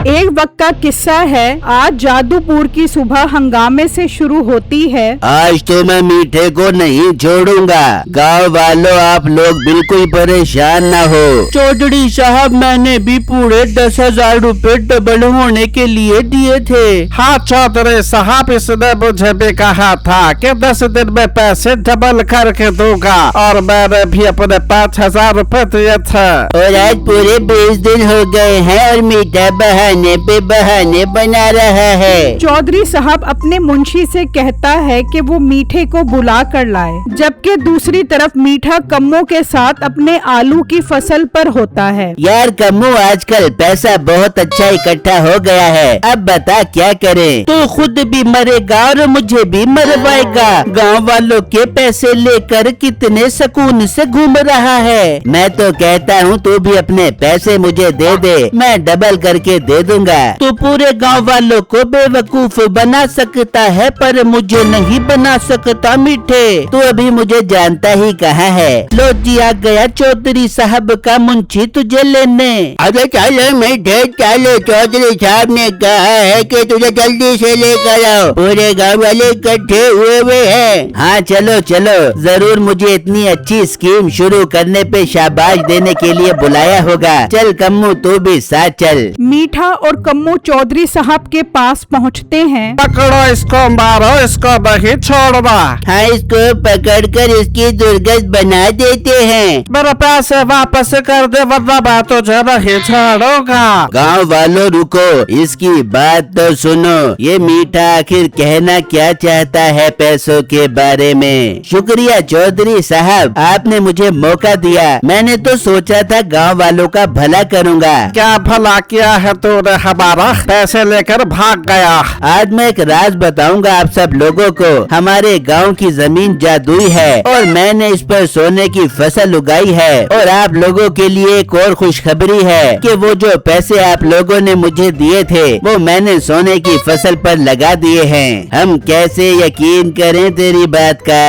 एक वक्त का किस्सा है। आज जादूपुर की सुबह हंगामे से शुरू होती है। आज तो मैं मीठे को नहीं छोड़ूंगा। गाँव वालों, आप लोग बिल्कुल परेशान न हो। चौधरी साहब, मैंने भी पूरे 10,000 रूपए डबल होने के लिए दिए थे। हाँ चौधरी साहब, इसने मुझे भी कहा था कि 10 दिन में पैसे डबल करके दूंगा और मैंने भी अपने 5,000 रूपए दिए थे। और आज पूरे 20 दिन हो गए हैं और मीठा बहाने पे बहाने बना रहा है। चौधरी साहब अपने मुंशी से कहता है कि वो मीठे को बुला कर लाए, जबकि दूसरी तरफ मीठा कम्मो के साथ अपने आलू की फसल पर होता है। यार कम्मो, आजकल पैसा बहुत अच्छा इकट्ठा हो गया है। अब बता क्या करें? तो खुद भी मरेगा और मुझे भी मरवाएगा। गाँव वालों के पैसे लेकर कितने सुकून से घूम रहा है। मैं तो कहता हूँ तू भी अपने पैसे मुझे दे दे, मैं डबल करके दे दूंगा। तू पूरे गांव वालों को बेवकूफ बना सकता है पर मुझे नहीं बना सकता मीठे। तू अभी मुझे जानता ही कहाँ है। लो जी, आ गया चौधरी साहब का मुंशी तुझे लेने। अरे चलो मीठे चलो, चौधरी साहब ने कहा है कि तुझे जल्दी से लेकर आओ, पूरे गाँव वाले इकट्ठे हुए हैं। हाँ चलो चलो, जरूर मुझे इतनी अच्छी स्कीम शुरू करने पे शाबाश देने के लिए बुलाया होगा। चल कम्मू, तू भी साथ चल। मीठा और कम्मू चौधरी साहब के पास पहुंचते हैं। पकड़ो इसको, मारो इसको, नहीं छोड़ना। हाँ, इसको पकड़कर इसकी दुर्गत बना देते हैं। मेरे पैसे वापस कर दे वरना मैं तुझे नहीं छोड़ूंगा। गाँव वालों रुको, इसकी बात तो सुनो। ये मीठा आखिर कहना क्या चाहता है पैसों के बारे में? शुक्रिया चौधरी साहब, आपने मुझे मौका दिया। मैंने तो सोचा था गाँव वालों का भला करूँगा। क्या भला किया है तूने हमारा? पैसे लेकर भाग गया। आज मैं एक राज बताऊंगा आप सब लोगों को। हमारे गांव की जमीन जादुई है और मैंने इस पर सोने की फसल उगाई है। और आप लोगों के लिए एक और खुशखबरी है कि वो जो पैसे आप लोगों ने मुझे दिए थे वो मैंने सोने की फसल पर लगा दिए हैं। हम कैसे यकीन करें तेरी बात का?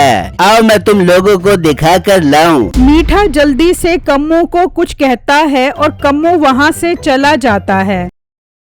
आओ मैं तुम लोगों को दिखा कर लाऊं। मीठा जल्दी से कम्मू को कुछ कहता है और कम्मू वहाँ से चला जाता है।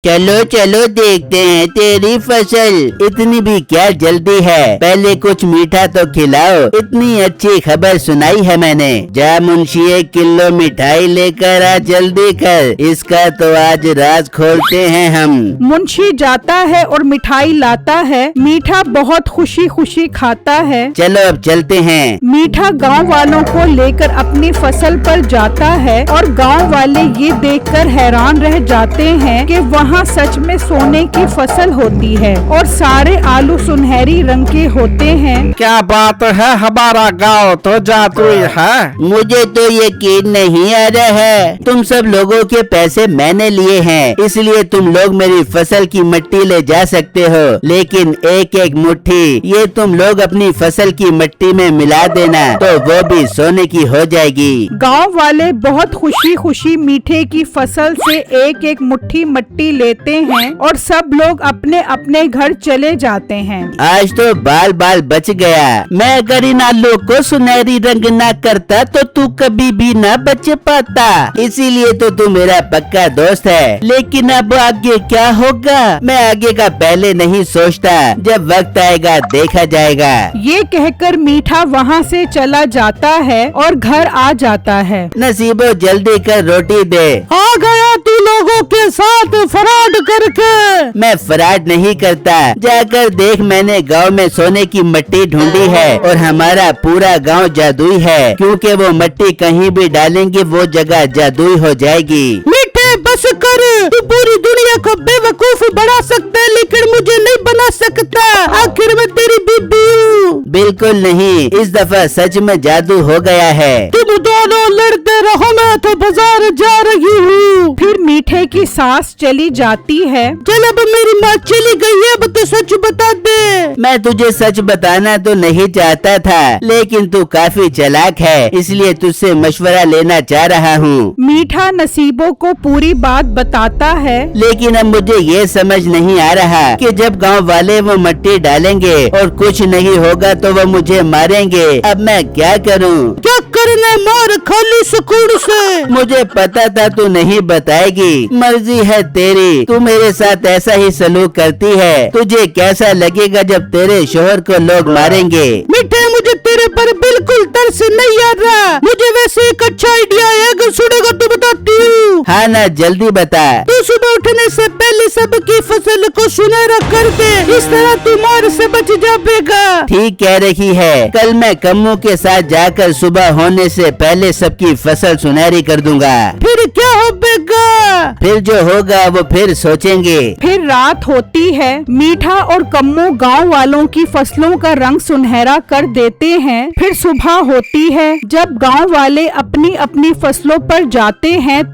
चलो चलो देखते हैं तेरी फसल। इतनी भी क्या जल्दी है? पहले कुछ मीठा तो खिलाओ। इतनी अच्छी खबर सुनाई है मैंने। जा मुंशी, 1 किलो मिठाई लेकर आ, जल्दी कर। इसका तो आज राज खोलते हैं हम। मुंशी जाता है और मिठाई लाता है। मीठा बहुत खुशी खुशी खाता है। चलो अब चलते हैं। मीठा गांव वालों को लेकर अपनी फसल पर जाता है और गांव वाले ये देखकर हैरान रह जाते हैं कि वहाँ सच में सोने की फसल होती है और सारे आलू सुनहरी रंग के होते हैं। क्या बात है, हमारा गांव तो जादुई है। मुझे तो यकीन नहीं आ रहा है। तुम सब लोगों के पैसे मैंने लिए हैं, इसलिए तुम लोग मेरी फसल की मिट्टी ले जा सकते हो, लेकिन एक एक मुट्ठी ये तुम लोग अपनी फसल की मिट्टी में मिला देना तो वो भी सोने की हो जाएगी। गांव वाले बहुत खुशी खुशी मीठे की फसल से एक एक मुट्ठी मिट्टी लेते हैं और सब लोग अपने अपने घर चले जाते हैं। आज तो बाल बाल बच गया। मैं अगर इन आलू को सुनहरी रंग ना करता तो तू कभी भी ना बच पाता। इसीलिए तो तू मेरा पक्का दोस्त है। लेकिन अब आगे क्या होगा? मैं आगे का पहले नहीं सोचता, जब वक्त आएगा देखा जाएगा। ये कहकर मीठा वहाँ से चला जाता है और घर आ जाता है। नसीबो, जल्दी कर रोटी दे। आ गया तू लोगों के साथ फ्रॉड करके। मैं फ्रॉड नहीं करता। जाकर देख, मैंने गांव में सोने की मिट्टी ढूंढी है और हमारा पूरा गांव जादुई है, क्योंकि वो मिट्टी कहीं भी डालेंगे वो जगह जादुई हो जाएगी। मीठे बस कर, तू पूरी दुनिया को बेवकूफ बना सकता है लेकिन मुझे नहीं बना सकता। आखिर में तेरी बीबी हूँ। बिल्कुल नहीं, इस दफा सच में जादू हो गया है। तुम दोनों लड़ते रहो, मैं तो बाजार जा रही हूँ। फिर मीठे की सांस चली जाती है। चल अब मेरी माँ चली गई है, अब तो सच बता दे। मैं तुझे सच बताना तो नहीं चाहता था, लेकिन तू काफी चालाक है, इसलिए तुझसे मशवरा लेना चाह रहा हूँ। मीठा नसीबों को पूरी बात बताता है। लेकिन अब मुझे ये समझ नहीं आ रहा कि जब गांव वाले वो मिट्टी डालेंगे और कुछ नहीं होगा तो वो मुझे मारेंगे। अब मैं क्या करूं? क्या करना, मार खाली सुकून से। मुझे पता था तू नहीं बताएगी, मर्जी है तेरी, तू मेरे साथ ऐसा ही सलूक करती है। तुझे कैसा लगेगा जब तेरे शोहर को लोग मारेंगे? मीठे, मुझे तेरे पर बिल्कुल तरस नहीं आ रहा। मुझे वैसे एक अच्छा आइडिया है, अगर सुनेगा तो बताती हूँ। हाँ ना, जल्दी बता। तू सुबह उठने से पहले सबकी फसल को सुनहरा कर दे, इस तरह तू मार से बच जाएगा। ठीक कह रही है, कल मैं कम्मू के साथ जाकर सुबह होने से पहले सबकी फसल सुनहरी कर दूंगा। फिर क्या होगा? फिर जो होगा वो फिर सोचेंगे। फिर रात होती है। मीठा और कम्मू गांव वालों की फसलों का रंग सुनहरा कर देते हैं। फिर सुबह होती है। जब गांव वाले अपनी अपनी फसलों पर जाते हैं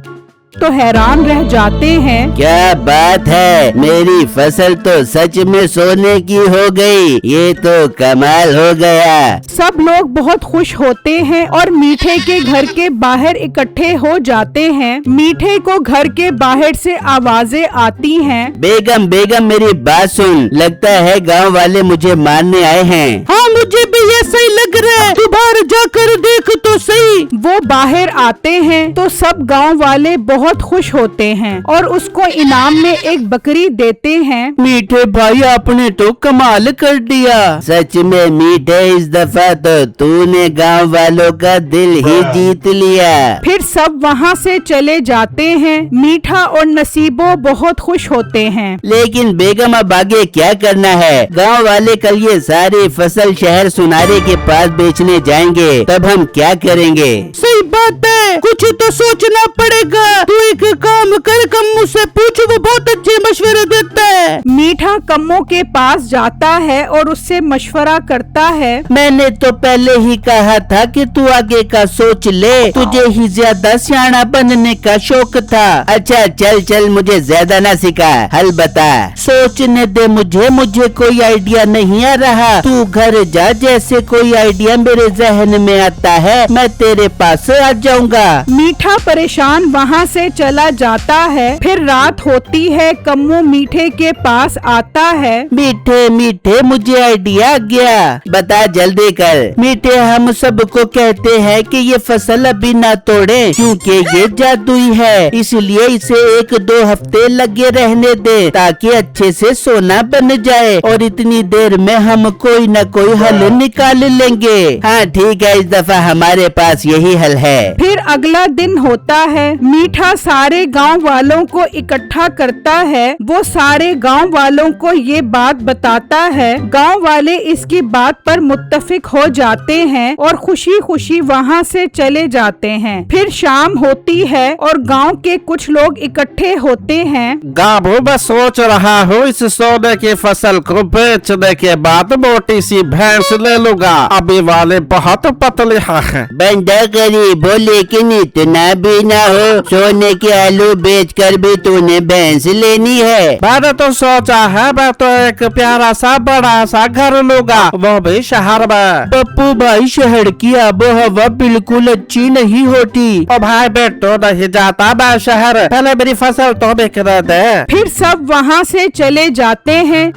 तो हैरान रह जाते हैं। क्या बात है, मेरी फसल तो सच में सोने की हो गई। ये तो कमाल हो गया। सब लोग बहुत खुश होते हैं और मीठे के घर के बाहर इकट्ठे हो जाते हैं। मीठे को घर के बाहर से आवाजें आती हैं। बेगम बेगम, मेरी बात सुन, लगता है गांव वाले मुझे मारने आए हैं। हाँ, मुझे भी ऐसा ही लग रहा है, तू बाहर जाकर देख तो सही। वो बाहर आते हैं तो सब गांव वाले बहुत खुश होते हैं और उसको इनाम में एक बकरी देते हैं। मीठे भाई, आपने तो कमाल कर दिया। सच में मीठे, इस दफा तो तूने गांव वालों का दिल ही जीत लिया। फिर सब वहाँ से चले जाते हैं। मीठा और नसीबो बहुत खुश होते हैं। लेकिन बेगम, अब आगे क्या करना है? गांव वाले कल ये सारी फसल शहर सुनारे के पास बेचने जाएंगे, तब हम क्या करेंगे? सही बात है, कुछ तो सोचना पड़ेगा। तू एक काम कर, कम्मू से पूछ, वो बहुत अच्छे मशवरे देता है। मीठा कम्मू के पास जाता है और उससे मशवरा करता है। मैंने तो पहले ही कहा था कि तू आगे का सोच ले, तुझे ही ज्यादा सियाना बनने का शौक था। अच्छा चल चल, मुझे ज्यादा ना सिखा, हल बता। सोचने दे मुझे कोई आइडिया नहीं आ रहा। तू घर जा, जैसे कोई आइडिया मेरे जहन में आता है मैं तेरे पास आ जाऊंगा। मीठा परेशान वहाँ से चला जाता है। फिर रात होती है। कम्मू मीठे के पास आता है। मीठे मीठे, मुझे आइडिया आ गया, बता जल्दी कर। मीठे, हम सबको कहते हैं कि ये फसल अभी ना तोड़े, क्योंकि ये जादुई है, इसलिए इसे 1-2 हफ्ते लगे रहने दे ताकि अच्छे से सोना बन जाए और इतनी देर में हम कोई न कोई हल निकाल लेंगे। हाँ ठीक है, इस दफा हमारे पास यही हल है। फिर अगला दिन होता है। मीठा सारे गांव वालों को इकट्ठा करता है। वो सारे गांव वालों को ये बात बताता है। गांव वाले इसकी बात पर मुत्तफिक हो जाते हैं और खुशी खुशी वहाँ से चले जाते हैं। फिर शाम होती है और गांव के कुछ लोग इकट्ठे होते हैं। गाबू, मैं सोच रहा हूँ इस सोने की फसल को बेचने के बाद मोटी सी भैंस ले लूंगा। अभी वाले बहुत पतले हैं। बंदा गरीब हो लेकिन इतना भी ना हो, सोने के आलू बेचकर भी तूने भैंस लेनी है। मैंने तो सोचा है मैं तो एक प्यारा सा बड़ा सा घर लूंगा, वो भी शहर में। पप्पू भाई, शहर की आबो हवा बिल्कुल अच्छी नहीं होती। ओ भाई, बेटो नहीं जाता मैं शहर, पहले मेरी फसल तो बिकने दे। फिर सब वहाँ से चले जाते हैं।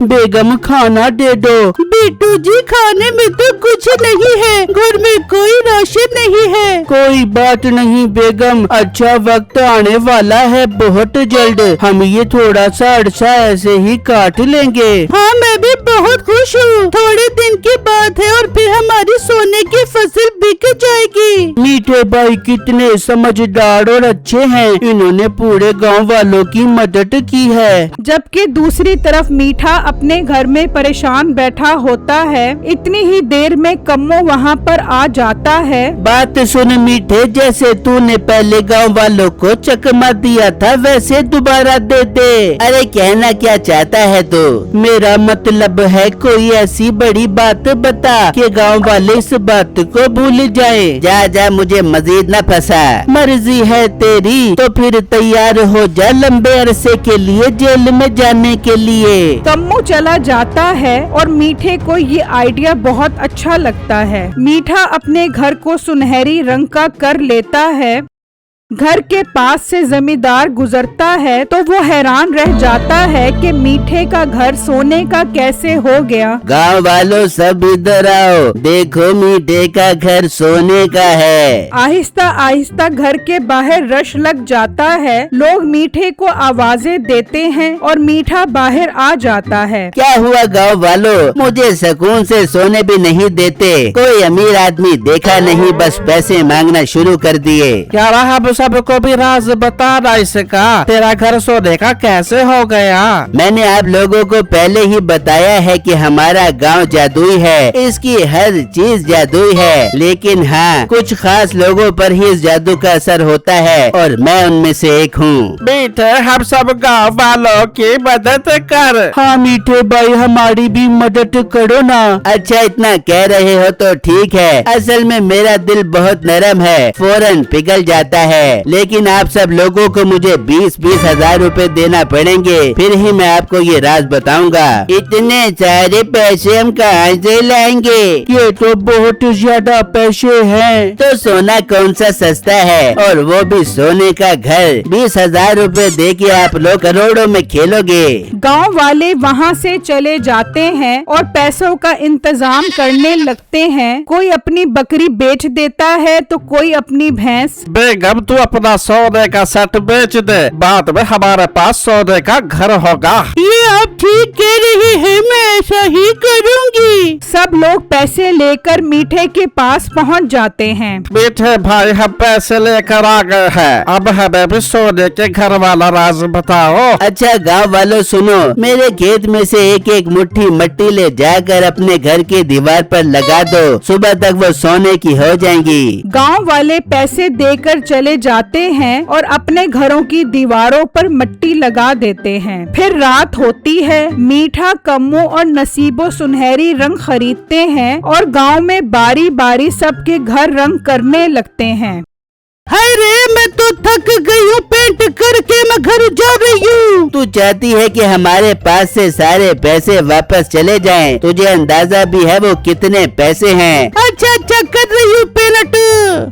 बेगम, खाना दे दो। बेटू जी, खाने में तो कुछ नहीं है, घर में कोई राशन नहीं है। कोई बात नहीं बेगम, अच्छा वक्त आने वाला है बहुत जल्द, हम ये थोड़ा सा अरसा ऐसे ही काट लेंगे। हाँ, मैं भी बहुत खुश हूँ, थोड़े दिन की बात है और फिर हमारी सोने की फसल बिक जाएगी। मीठे भाई कितने समझदार और अच्छे हैं, इन्होंने पूरे गांव वालों की मदद की है। जबकि दूसरी तरफ मीठा अपने घर में परेशान बैठा होता है। इतनी ही देर में कम्मू वहाँ पर आ जाता है। बात सुन मीठे, जैसे तूने पहले गांव वालों को चकमा दिया था वैसे दोबारा दे दे। अरे कहना क्या चाहता है तू? मेरा मतलब है कोई ऐसी बड़ी बात बता कि गांव वाले इस बात को भूल जाए। जा जा, मुझे मजीद न फंसा। मर्जी है तेरी तो फिर तैयार हो जा लंबे अरसे के लिए जेल में जाने के लिए। कम्मू चला जाता है और मीठे को ये आइडिया बहुत अच्छा लगता है। मीठा अपने घर को सुनहरी रंग का कर लेता है। घर के पास से जमींदार गुजरता है तो वो हैरान रह जाता है कि मीठे का घर सोने का कैसे हो गया। गांव वालों सब इधर आओ, देखो मीठे का घर सोने का है। आहिस्ता आहिस्ता घर के बाहर रश लग जाता है। लोग मीठे को आवाजें देते हैं और मीठा बाहर आ जाता है। क्या हुआ गांव वालों, मुझे सुकून से सोने भी नहीं देते। कोई अमीर आदमी देखा नहीं, बस पैसे मांगना शुरू कर दिए। क्या रहा सबको भी राज बताना इसका, तेरा घर सोने का कैसे हो गया? मैंने आप लोगों को पहले ही बताया है कि हमारा गांव जादुई है, इसकी हर चीज जादुई है। लेकिन हाँ, कुछ खास लोगों पर ही इस जादू का असर होता है और मैं उनमें से एक हूँ। मीठे, हम सब गांव वालों की मदद कर। हाँ मीठे भाई, हमारी भी मदद करो ना। अच्छा, इतना कह रहे हो तो ठीक है। असल में मेरा दिल बहुत नरम है, फौरन पिघल जाता है। लेकिन आप सब लोगों को मुझे 20-20 हजार रूपए देना पड़ेंगे, फिर ही मैं आपको ये राज बताऊंगा। इतने सारे पैसे हम कहाँ से लाएंगे? ये तो बहुत ज्यादा पैसे हैं। तो सोना कौन सा सस्ता है, और वो भी सोने का घर। 20,000 रूपए दे के आप लोग करोड़ों में खेलोगे। गांव वाले वहां से चले जाते हैं और पैसों का इंतजाम करने लगते हैं। कोई अपनी बकरी बेच देता है तो कोई अपनी भैंस। बेगम, तू अपना सोने का सेट बेच दे, बाद में हमारे पास सोने का घर होगा। ये आप ठीक कह रही हैं, मैं ऐसा ही करूँगी। सब लोग पैसे लेकर मीठे के पास पहुंच जाते हैं। मीठे भाई, हम पैसे लेकर आ गए हैं, अब हमें भी सोने के घर वाला राज बताओ। अच्छा गांव वालों सुनो, मेरे खेत में से एक एक मुट्ठी मट्टी ले जाकर अपने घर की दीवार पर लगा दो, सुबह तक वो सोने की हो जाएंगी। गांव वाले पैसे देकर चले जाते हैं और अपने घरों की दीवारों पर मिट्टी लगा देते हैं। फिर रात होती है। मीठा, कम्मू और नसीबो सुनहरी रंग खरीदते हैं और गांव में बारी बारी सबके घर रंग करने लगते हैं। अरे मैं तो थक गई हूँ, पेंट करके मैं घर जा रही हूँ। तू चाहती है कि हमारे पास से सारे पैसे वापस चले जाएं? तुझे अंदाजा भी है वो कितने पैसे हैं? अच्छा कर रही हूँ पेंट।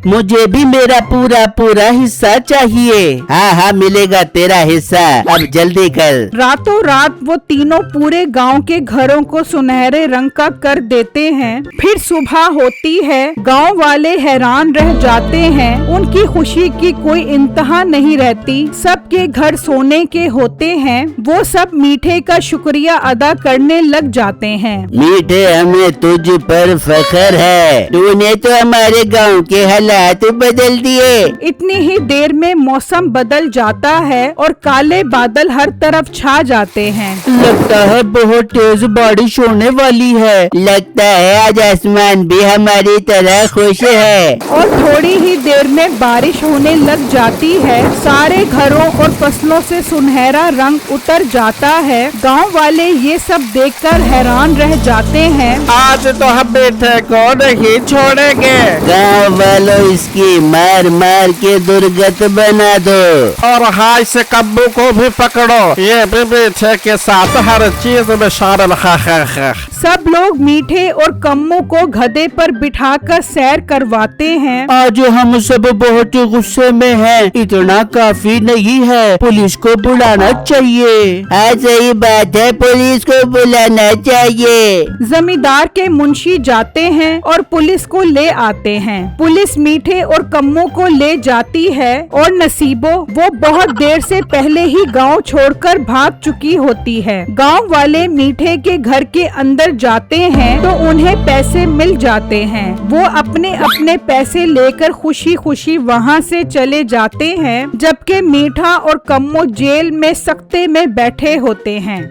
मुझे भी मेरा पूरा हिस्सा चाहिए। हाँ मिलेगा तेरा हिस्सा, अब जल्दी कर। रातों रात वो तीनों पूरे गांव के घरों को सुनहरे रंग का कर देते हैं। फिर सुबह होती है। गांव वाले हैरान रह जाते हैं। उनकी खुशी की कोई इंतहा नहीं रहती। सबके घर सोने के होते हैं। वो सब मीठे का शुक्रिया अदा करने लग जाते हैं। मीठे, हमें तुझ पर फख्र है, तूने तो हमारे गांव के हालात बदल दिए। इतनी ही देर में मौसम बदल जाता है और काले बादल हर तरफ छा जाते हैं। लगता है बहुत तेज बारिश होने वाली है। लगता है आज आसमान भी हमारी तरह खुश है। और थोड़ी ही देर में बारिश होने लग जाती है। सारे घरों और फसलों से सुनहरा रंग उतर जाता है। गांव वाले ये सब देखकर हैरान रह जाते हैं। आज तो हम मीठे को नहीं छोड़ेंगे। गांव वालों, इसकी मार मार के दुर्गत बना दो। और हाँ, इस कब्बू को भी पकड़ो, ये भी मीठे के साथ हर चीज में शामिल है। सब लोग मीठे और कम्मू को गधे पर बिठाकर सैर करवाते हैं। आज हम सब बहुत गुस्से में हैं। इतना काफी नहीं है, पुलिस को बुलाना चाहिए। हाँ सही बात है, पुलिस को बुलाना चाहिए। जमींदार के मुंशी जाते हैं और पुलिस को ले आते हैं। पुलिस मीठे और कम्मू को ले जाती है और नसीबो, वो बहुत देर से पहले ही गांव छोड़कर भाग चुकी होती है। गांव वाले मीठे के घर के अंदर जाते हैं तो उन्हें पैसे मिल जाते हैं। वो अपने अपने पैसे लेकर खुशी खुशी वहाँ से चले जाते हैं, जबकि मीठा और कम्मू जेल में सख्ते में बैठे होते हैं।